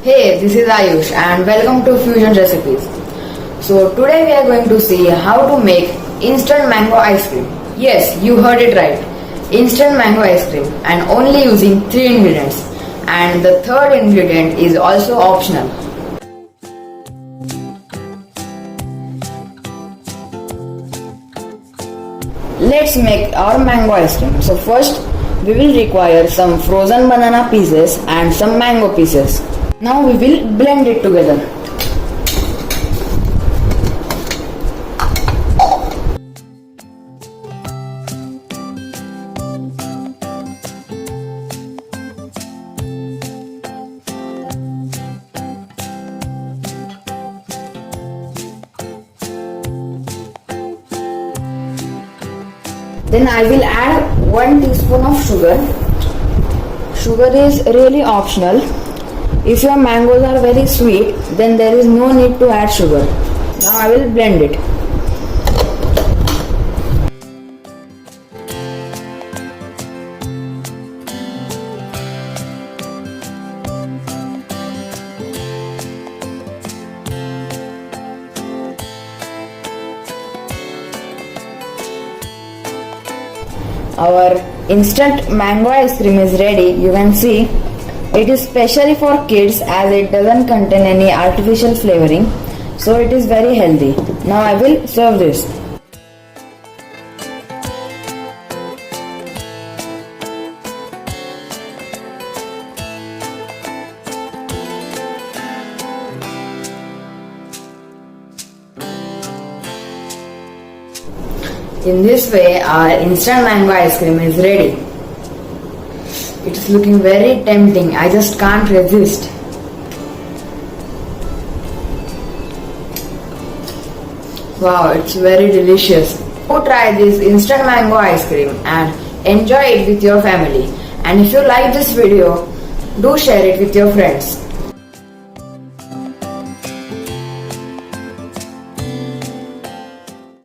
Hey, this is Ayush and welcome to Fusion Recipes. So today we are going to see how to make instant mango ice cream. Yes, you heard it right. Instant mango ice cream and only using 3 ingredients. And the third ingredient is also optional. Let's make our mango ice cream. So first we will require some frozen banana pieces and some mango pieces. Now we will blend it together. Then I will add 1 teaspoon of sugar. Sugar is really optional. If your mangoes are very sweet, then there is no need to add sugar. Now I will blend it. Our instant mango ice cream is ready. You can see it is specially for kids as it doesn't contain any artificial flavoring, so it is very healthy. Now I will serve this. In this way, our instant mango ice cream is ready. It is looking very tempting. I just can't resist. Wow, it's very delicious. Go try this instant mango ice cream and enjoy it with your family. And if you like this video, do share it with your friends.